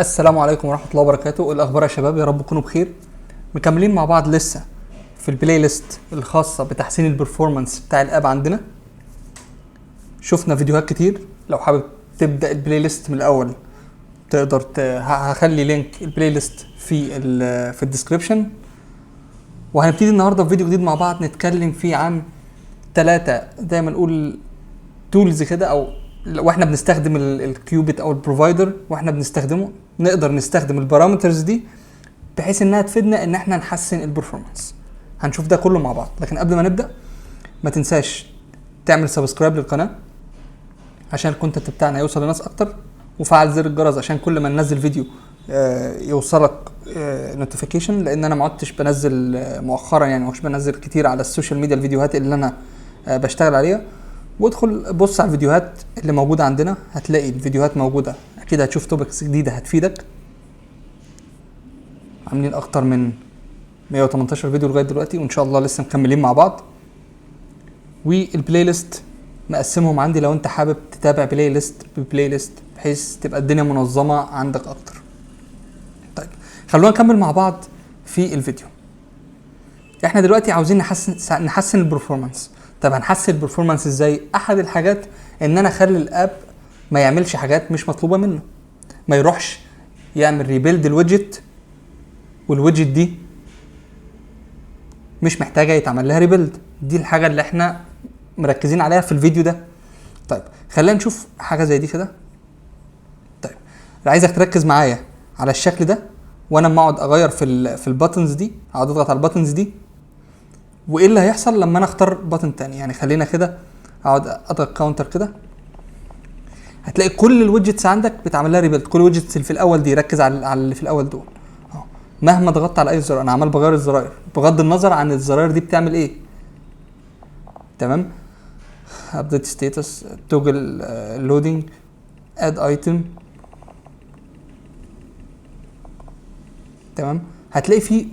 السلام عليكم ورحمة الله وبركاته. إيه الأخبار يا شباب؟ يا رب تكونوا بخير. مكملين مع بعض لسه في البلاي ليست الخاصة بتحسين البرفورمانس بتاع الاب عندنا. شفنا فيديوهات كتير، لو حابب تبدأ البلاي ليست من الأول تقدر هخلي لينك البلاي ليست في الديسكريبشن. وهنبتدي النهاردة في فيديو جديد مع بعض نتكلم فيه عن 3 زي ما نقول تولز كده، او واحنا بنستخدم الكيوبيت او البروفايدر واحنا بنستخدمه نقدر نستخدم البارامترز دي بحيث انها تفيدنا ان احنا نحسن البرفورمانس. هنشوف ده كله مع بعض، لكن قبل ما نبدا ما تنساش تعمل سبسكرايب للقناه عشان الكونتنت بتاعنا يوصل لناس اكتر، وفعل زر الجرس عشان كل ما ننزل فيديو يوصلك نوتيفيكيشن، لان انا ما عدتش بنزل مؤخرا، يعني مش بنزل كتير على السوشيال ميديا الفيديوهات اللي انا بشتغل عليها. وادخل بص على الفيديوهات اللي موجوده عندنا، هتلاقي الفيديوهات موجوده، اكيد هتشوف توبكس جديده هتفيدك. عاملين اكتر من 118 فيديو لغايه دلوقتي، وان شاء الله لسه مكملين مع بعض. والبلاي ليست مقسمهم عندي لو انت حابب تتابع بلاي ليست ببلاي ليست بحيث تبقى الدنيا منظمه عندك اكتر. طيب خلونا نكمل مع بعض في الفيديو. احنا دلوقتي عاوزين نحسن البرفورمانس. طب هنحسن البرفورمانس ازاي؟ احد الحاجات ان انا اخلي الاب ما يعملش حاجات مش مطلوبه منه، ما يروحش يعمل ريبيلد الويدجت والويدجت دي مش محتاجه يتعمل لها ريبيلد. دي الحاجه اللي احنا مركزين عليها في الفيديو ده. طيب خلينا نشوف حاجه زي دي كده. طيب عايزك تركز معايا على الشكل ده، وانا لما اقعد اغير في الباتنز دي، اقعد اضغط على الباتنز دي، وايه اللي هيحصل لما انا اختار باتن تاني. يعني خلينا كده اقعد اضغط كاونتر كده، هتلاقي كل الويدجتس عندك بتعمل لها ريبيلد. كل الويدجتس اللي في الاول دي ركز على اللي في الاول دول اهو. مهما ضغطت على اي زرار، انا عمال بغير الزراير بغض النظر عن الزراير دي بتعمل ايه. تمام. ابديت ستاتس، توجل لودينج، اد ايتم. تمام. هتلاقي في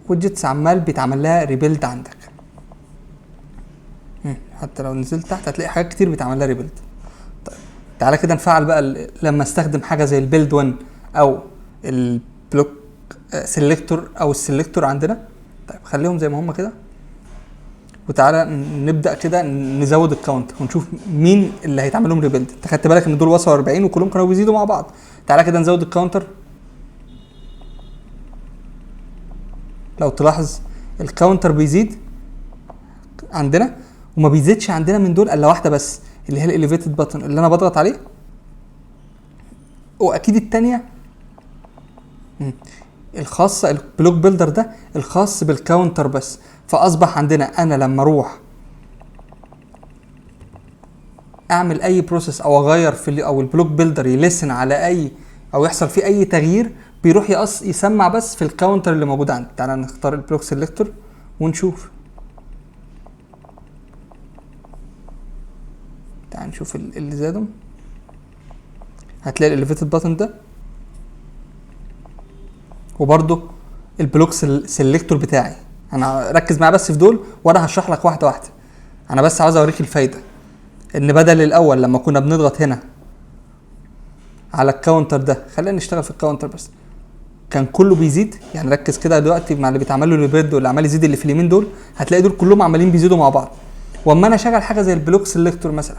ويدجتس عمال بيتعمل لها ريبيلد عندك. حتى لو نزلت تحت هتلاقي حاجات كتير بيتعمل لها ريبيلد. طيب تعالى كده نفعل بقى لما استخدم حاجه زي البيلد 1 او البلوك سيلكتور او السيلكتور عندنا. طيب خليهم زي ما هم كده، وتعالى نبدا كده نزود الكاونت ونشوف مين اللي هيتعمل لهم ريبيلد. انت خدت بالك ان دول وصلوا 40 وكلهم كانوا بيزيدوا مع بعض. تعالى كده نزود الكاونتر. لو تلاحظ الكاونتر بيزيد عندنا، وما بيزيدش عندنا من دول الا واحده بس، اللي هي الاليفيتد باتن اللي انا بضغط عليه. واكيد الثانيه الخاصه البلوك بيلدر ده الخاص بالكاونتر بس. فاصبح عندنا انا لما اروح اعمل اي بروسيس او اغير في او البلوك بيلدر يلسن على اي او يحصل فيه اي تغيير، بيروح يسمع بس في الكاونتر اللي موجود عندي. تعالى نختار البلوك سيلكتور ونشوف. تعال نشوف اللي زادهم. هتلاقي الاليفيتد باتن ده، وبرده البلوك سيلكتور بتاعي. انا ركز معايا بس في دول وانا هشرح لك واحده واحده. انا بس عاوز اوريك الفايده، ان بدل الاول لما كنا بنضغط هنا على الكاونتر ده، خلينا نشتغل في الكاونتر بس، كان كله بيزيد. يعني ركز كده دلوقتي مع اللي بيتعمل له ريبيلد واللي عمال يزيد اللي في اليمين دول، هتلاقي دول كلهم عمالين بيزيدوا مع بعض. واما انا اشغل حاجه زي البلوك سيلكتور مثلا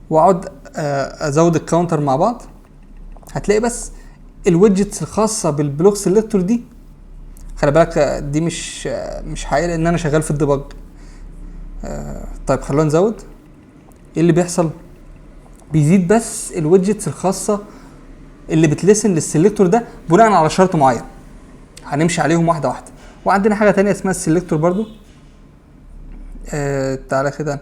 واقعد ازود الكاونتر مع بعض، هتلاقي بس الويدجتس الخاصه بالبلوك سيلكتور دي، خلي بالك دي مش حقيقي لان انا شغال في الديباج. طيب خلونا نزود. ايه اللي بيحصل؟ بيزيد بس الويدجتس الخاصه اللي بتلسن للسيلكتور ده بناء على شرط معين، هنمشي عليهم واحده واحده. وعندنا حاجه تانية اسمها السيلكتور برضو. تعالى كده،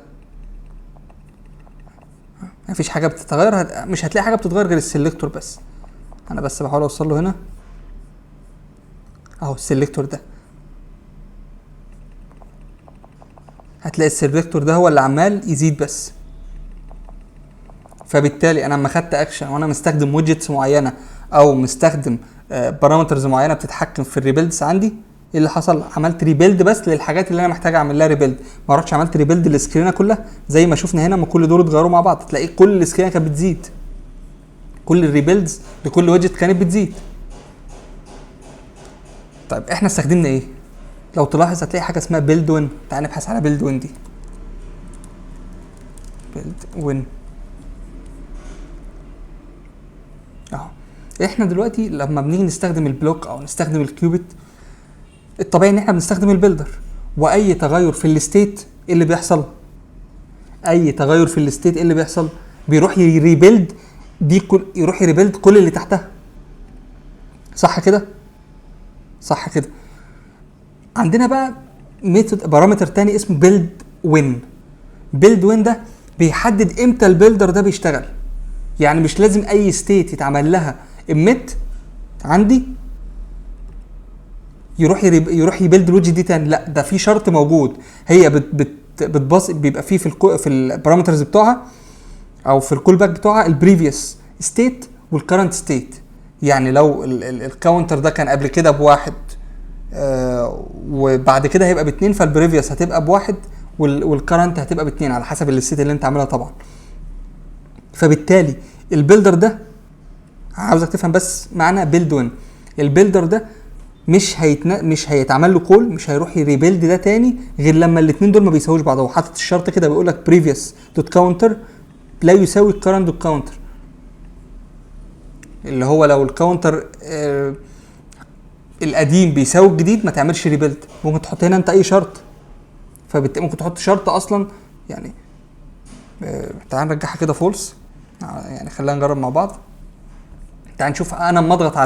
مفيش حاجه بتتغير، مش هتلاقي حاجه بتتغير غير السيلكتور بس. انا بس بحاول اوصل له هنا اهو. السيلكتور ده هتلاقي السيلكتور ده هو اللي عمال يزيد بس. فبالتالي انا لما خدت اكشن وانا مستخدم ويدجتس معينه او مستخدم بارامترز معينه بتتحكم في الريبيلدز عندي، ايه اللي حصل؟ عملت ريبيلد بس للحاجات اللي انا محتاج اعمل لها ريبيلد، ما رحتش عملت ريبيلد للسكرينه كلها. زي ما شفنا هنا، ما كل دول اتغيروا مع بعض، تلاقي كل السكرينه كانت بتزيد، كل الريبيلدز لكل ويدجت كانت بتزيد. طيب احنا استخدمنا ايه؟ لو تلاحظ هتلاقي حاجه اسمها بيلد وين. تعال نبحث على بيلد وين دي. بيلد وين اهو. احنا دلوقتي لما بنيجي نستخدم البلوك او نستخدم الكيوبيت، الطبيعي ان احنا بنستخدم البيلدر، واي تغير في الستيت ايه اللي بيحصل؟ اي تغير في الستيت ايه اللي بيحصل؟ بيروح يريبيلد دي يروح يريبيلد كل اللي تحتها. صح كده؟ صح كده. عندنا بقى ميثود بارامتر تاني اسمه بيلد وين. بيلد وين ده بيحدد امتى البيلدر ده بيشتغل. يعني مش لازم اي ستيت يتعمل لها اميت عندي يروح يبيلد الويدجت دي تاني. لا، ده في شرط موجود، هي بتبص بيبقى فيه في البارامترز بتوعها او في الكول باك بتوعها البريفيوس ستيت والكرنت ستيت. يعني لو الكاونتر ده كان قبل كده بواحد وبعد كده هيبقى باتنين، فالبريفيوس هتبقى بواحد والكرنت هتبقى باتنين على حسب الستيت اللي انت عاملها طبعا. فبالتالي البيلدر ده عاوزك تفهم بس معنى بيلد وين. البيلدر ده مش هيتعمل له كول، مش هيروح يريبيلد ده تاني غير لما الاثنين دول ما بيساووش بعض. هو حاطط الشرط كده بيقول لك بريفيوس دوت كاونتر لا يساوي الكرنت دوت كاونتر، اللي هو لو الكاونتر القديم بيساوي الجديد ما تعملش ريبيلد. ممكن تحط هنا انت اي شرط، فبالتالي ممكن تحط شرط اصلا يعني تعال نرجعها كده فولس. يعني خلينا نجرب مع بعض. تعال نشوف انا لما اضغط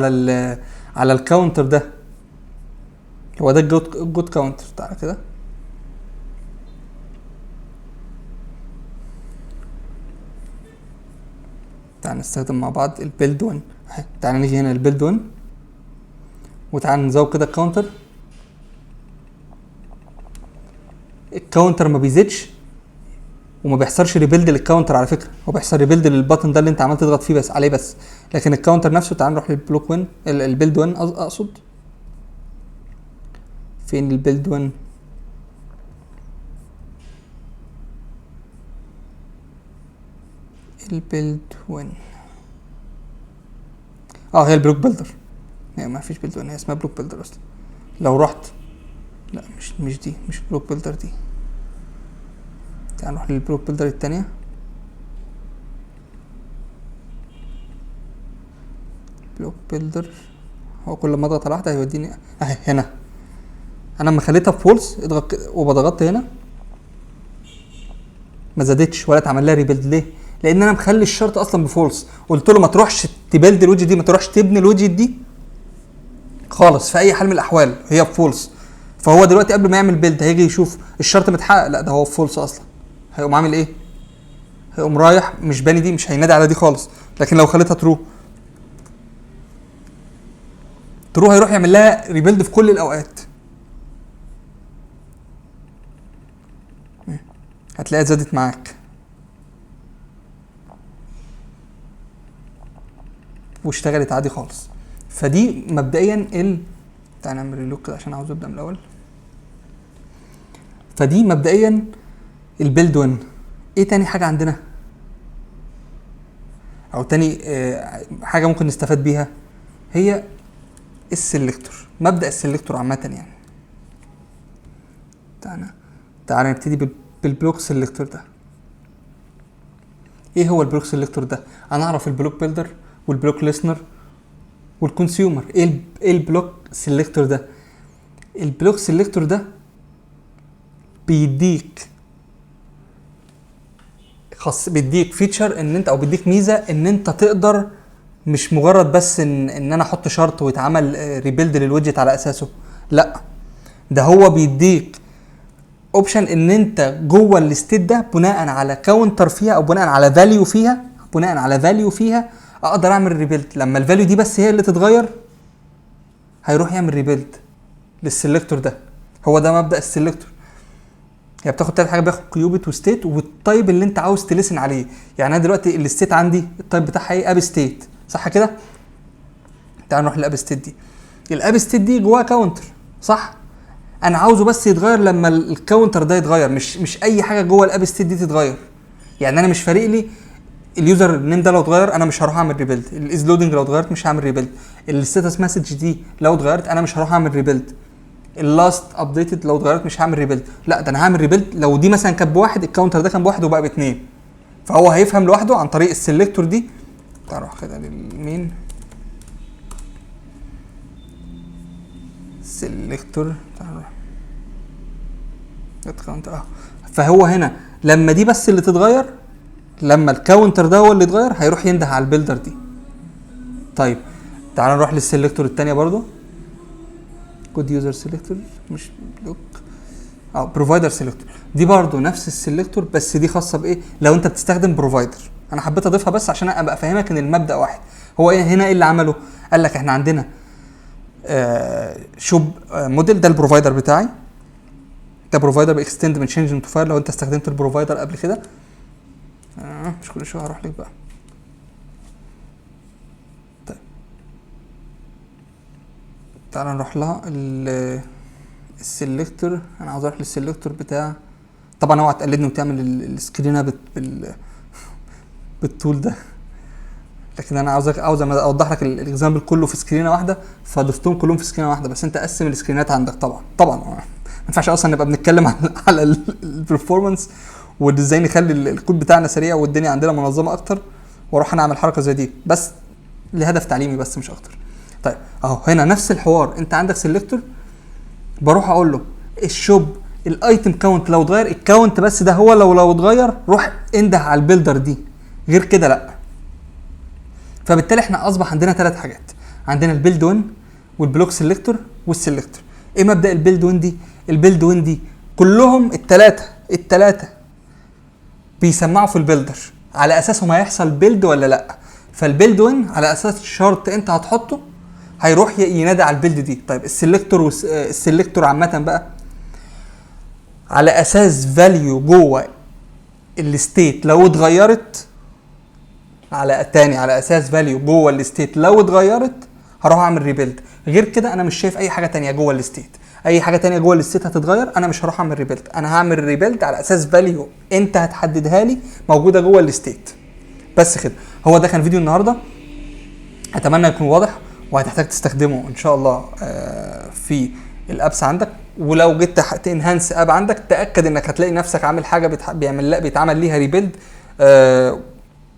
على الكاونتر ده، هو ده الجود كاونتر. تعال كده تعال نستخدم مع بعض البيلد وين. تعال نيجي هنا البيلد وين وتعال نزود كده الكاونتر. الكاونتر ما بيزيدش وما بيحصلش ريبيلد للكاونتر على فكره، هو بيحصل ريبيلد للباتن ده اللي انت عملت تضغط فيه بس عليه بس، لكن الكاونتر نفسه. تعال نروح للبلوك وين البيلد وين اقصد. فين البيلد وين؟ البيلد وين هي البلوك بيلدر. يعني ما فيش بيلد وين، هي اسمها بلوك بيلدر اصلا. لو رحت لا مش دي، مش بلوك بيلدر دي. تعال نروح للبلوك بيلدر التانية. بلوك بيلدر هو كل ما اضغط على واحده هيوديني اهي هنا. انا لما خليتها فولس اضغط وبضغط هنا ما زادتش ولا اتعمل لها ريبيلد. ليه؟ لان انا مخلي الشرط اصلا بفولس. قلت له ما تروحش تبيلد الويدجت دي، ما تروحش تبني الويدجت دي خالص في اي حال من الاحوال، هي بفولس. فهو دلوقتي قبل ما يعمل بيلد هيجي يشوف الشرط متحقق، لا ده هو فولس اصلا. هيقوم عامل ايه؟ هيقوم رايح مش باني دي، مش هينادي على دي خالص. لكن لو خليتها ترو هيروح يعمل لها ريبيلد في كل الاوقات. هتلاقيها زادت معاك واشتغلت عادي خالص. فدي مبدئيا تعال نعمل ريلوك كده عشان عاوز ابدا من الاول. فدي مبدئيا البيلد وين. ايه تاني حاجه عندنا او تاني حاجه ممكن نستفاد بيها؟ هي السلكتور. مبدا السلكتور عامه يعني. تعال نبتدي بالبلوك سلكتور ده. ايه هو البلوك سلكتور ده؟ انا اعرف البلوك بيلدر والبلوك ليسنر والكونسيومر. ايه البلوك سيلكتور ده؟ البلوك سيلكتور ده بيديك بيديك فيتشر ان انت او بيديك ميزه ان انت تقدر مش مجرد بس ان انا احط شرط ويتعمل ريبيلد للويدجت على اساسه. لا، ده هو بيديك اوبشن ان انت جوه الستيت ده بناء على كاونتر فيها او بناء على فاليو فيها اقدر اعمل ريبيلد. لما الفاليو دي بس هي اللي تتغير هيروح يعمل ريبيلد للسلكتور ده. هو ده مبدأ السلكتور. هي بتاخد ثلاث حاجات، بياخد كيوبيت وستيت والتايب اللي انت عاوز تلسن عليه. يعني انا دلوقتي الستيت عندي التايب بتاعها ايه؟ اب ستيت، صح كده؟ تعال نروح للاب ستيت دي. الاب ستيت دي جواها كاونتر، صح؟ انا عاوزه بس يتغير لما الكاونتر ده يتغير، مش اي حاجه جوه الاب ستيت دي تتغير. يعني انا مش فارق لي اليوزر نيم ده لو اتغير انا مش هروح اعمل ريبيلد، الاز لودنج لو اتغيرت مش هعمل ريبيلد، الستاتس مسج دي لو اتغيرت انا مش هروح اعمل ريبيلد، اللاست ابديتد لو اتغيرت مش هعمل ريبيلد. لا ده انا هعمل ريبيلد لو دي مثلا كانت بواحد، الكاونتر ده كان بواحد وبقى باتنين، فهو هيفهم لوحده عن طريق السلكتور دي. تعال نروح كده للمين سلكتور، تعال نروح كاونتر فهو هنا لما دي بس اللي تتغير، لما الكاونتر ده هو اللي اتغير هيروح ينده على البيلدر دي. طيب تعال نروح للسلكتور الثانيه برضو، كود يوزر سيلكتور مش بلوك بروفايدر سيلكتور، دي برضو نفس السيلكتور بس دي خاصه بايه؟ لو انت بتستخدم بروفايدر. انا حبيت اضيفها بس عشان ابقى افهمك ان المبدا واحد. هو ايه هنا؟ ايه اللي عمله؟ قال لك احنا عندنا شوب موديل، ده البروفايدر بتاعي، ده بروفايدر باكستند من تشينج انتو فاير. لو انت استخدمت البروفايدر قبل كده مش كل شويه هروح لك بقى. طيب تعال نروح لها السلكتور. انا عاوز اروح للسلكتور بتاع، طبعا اوعى تقلدني وتعمل السكرينه بالطول ده، لكن انا عاوز اوضح لك الاكزامبل كله في سكرينه واحده، فضفتهم كلهم في سكرينه واحده، بس انت قسم السكرينات عندك. طبعا ما ينفعش اصلا نبقى بنتكلم على البرفورمانس وازاي نخلي الكود بتاعنا سريع والدنيا عندنا منظمه اكتر، واروح انا اعمل حركه زي دي بس لهدف تعليمي بس مش اكتر. طيب اهو هنا نفس الحوار، انت عندك سيلكتور، بروح اقول له الشوب الايتم كاونت لو اتغير، الكاونت بس ده هو لو اتغير روح انده على البيلدر دي، غير كده لا. فبالتالي احنا اصبح عندنا 3 حاجات، عندنا البيلد وين والبلوك سيلكتور والسيلكتور. ايه مبدا البيلد وين دي؟ البيلد وين دي كلهم الثلاثه بيسمعوا في البيلدر على اساسهم هيحصل بيلد ولا لا. فالبيلد وين على اساس شرط انت هتحطه هيروح ينادي على البيلد دي. طيب السيلكتور عامه بقى على اساس فاليو جوه الستيت لو اتغيرت، على اساس فاليو جوه الستيت لو اتغيرت هروح اعمل ريبيلد. غير كده انا مش شايف اي حاجه تانية جوه الستيت، اي حاجه تانية جوه الستيت هتتغير انا مش هروح اعمل ريبيلد، انا هعمل ريبيلد على اساس فاليو انت هتحددها لي موجوده جوه الستيت. بس كده، هو ده كان فيديو النهارده، اتمنى يكون واضح وهتحتاج تستخدمه ان شاء الله في الابس عندك. ولو جيت تنهانس اب عندك تاكد انك هتلاقي نفسك عامل حاجه بيتعمل ليها ريبيلد.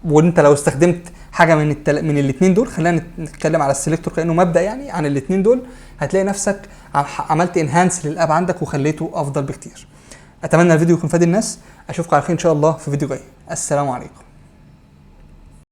وانت لو استخدمت حاجه من الاثنين دول، خلينا نتكلم على السيلكتور كانه مبدا يعني عن الاثنين دول، هتلاقي نفسك عملت انهانس للاب عندك وخليته افضل بكتير. اتمنى الفيديو يكون فاد الناس، اشوفكم على خير ان شاء الله في فيديو جاي. السلام عليكم.